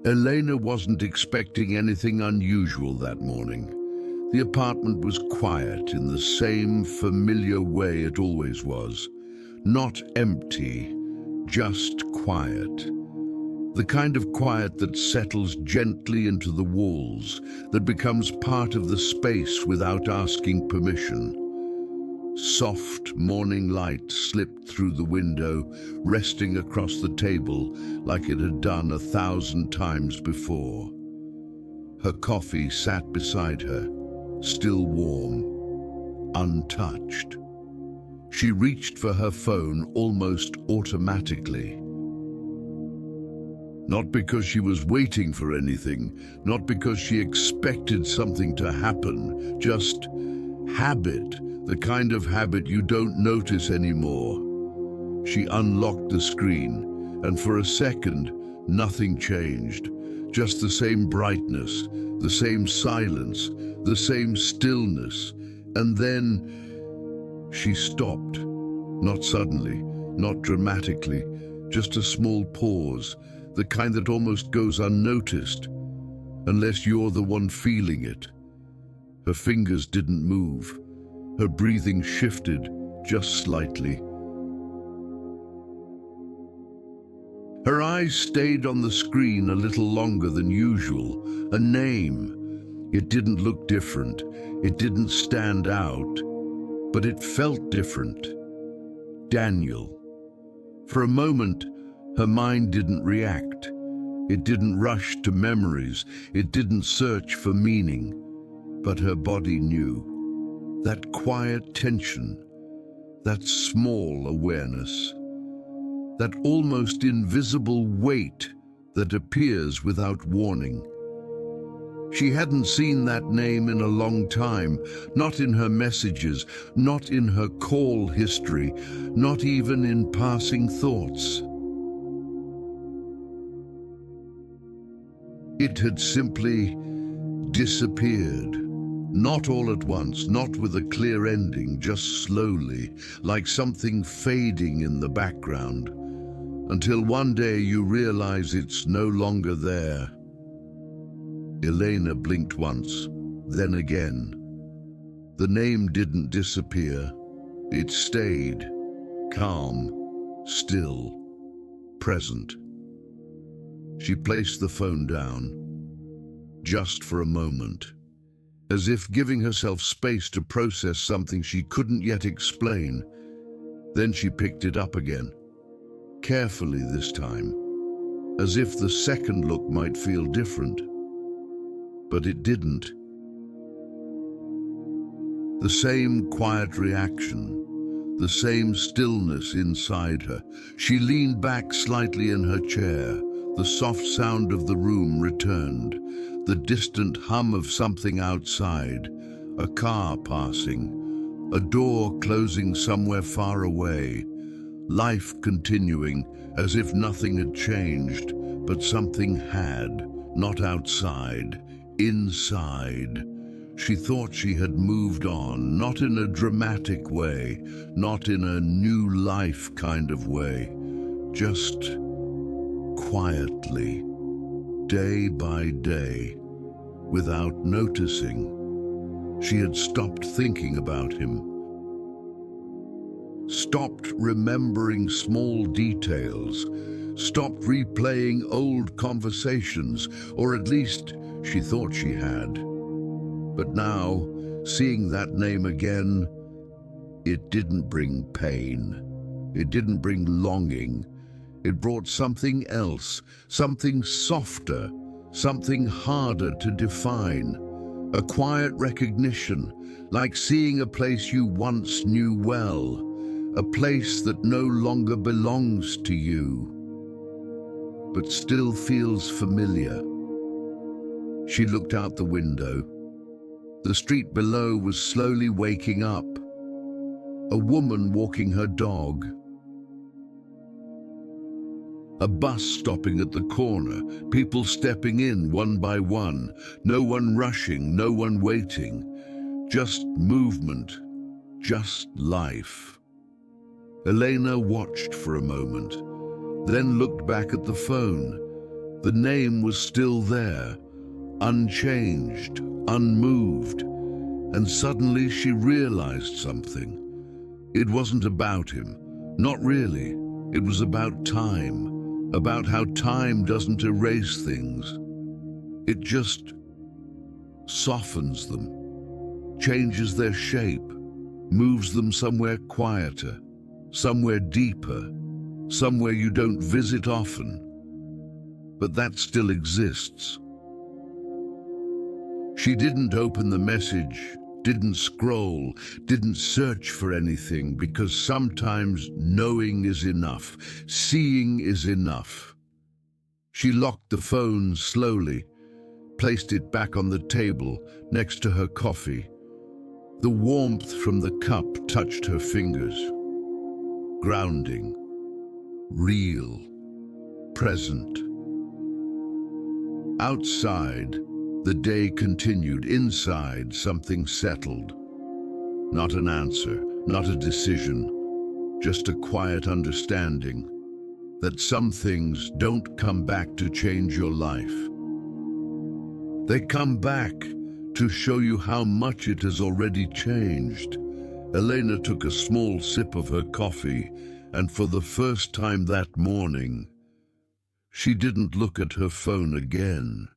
Elena wasn't expecting anything unusual that morning. The apartment was quiet in the same familiar way it always was. Not empty, just quiet. The kind of quiet that settles gently into the walls, that becomes part of the space without asking permission. Soft morning light slipped through the window, resting across the table like it had done 1,000 times before. Her coffee sat beside her, still warm, untouched. She reached for her phone almost automatically. Not because she was waiting for anything, not because she expected something to happen, just habit, the kind of habit you don't notice anymore. She unlocked the screen, and for a second, nothing changed. Just the same brightness, the same silence, the same stillness. And then she stopped. Not suddenly, not dramatically, just a small pause, the kind that almost goes unnoticed, unless you're the one feeling it. Her fingers didn't move. Her breathing shifted just slightly. Her eyes stayed on the screen a little longer than usual. A name. It didn't look different. It didn't stand out. But it felt different. Daniel. For a moment, her mind didn't react. It didn't rush to memories. It didn't search for meaning. But her body knew. That quiet tension, that small awareness, that almost invisible weight that appears without warning. She hadn't seen that name in a long time, not in her messages, not in her call history, not even in passing thoughts. It had simply disappeared. Not all at once, not with a clear ending, just slowly, like something fading in the background, until one day you realize it's no longer there. Elena blinked once, then again. The name didn't disappear. It stayed, calm, still, present. She placed the phone down, just for a moment, as if giving herself space to process something she couldn't yet explain. Then she picked it up again, carefully this time, as if the second look might feel different. But it didn't. The same quiet reaction, the same stillness inside her. She leaned back slightly in her chair. The soft sound of the room returned, the distant hum of something outside, a car passing, a door closing somewhere far away, life continuing as if nothing had changed, but something had, not outside, inside. She thought she had moved on, not in a dramatic way, not in a new life kind of way, just quietly, day by day, without noticing. She had stopped thinking about him, stopped remembering small details, stopped replaying old conversations, or at least she thought she had. But now, seeing that name again, it didn't bring pain. It didn't bring longing. It brought something else, something softer, something harder to define. A quiet recognition, like seeing a place you once knew well, a place that no longer belongs to you, but still feels familiar. She looked out the window. The street below was slowly waking up. A woman walking her dog. A bus stopping at the corner, people stepping in one by one, no one rushing, no one waiting, just movement, just life. Elena watched for a moment, then looked back at the phone. The name was still there, unchanged, unmoved, and suddenly she realized something. It wasn't about him, not really. It was about time, about how time doesn't erase things. It just softens them, changes their shape, moves them somewhere quieter, somewhere deeper, somewhere you don't visit often. But that still exists. She didn't open the message, didn't scroll, didn't search for anything, because sometimes knowing is enough, seeing is enough. She locked the phone slowly, placed it back on the table next to her coffee. The warmth from the cup touched her fingers. Grounding, real, present. Outside, the day continued. Inside, something settled. Not an answer, not a decision, just a quiet understanding that some things don't come back to change your life. They come back to show you how much it has already changed. Elena took a small sip of her coffee, and for the first time that morning, she didn't look at her phone again.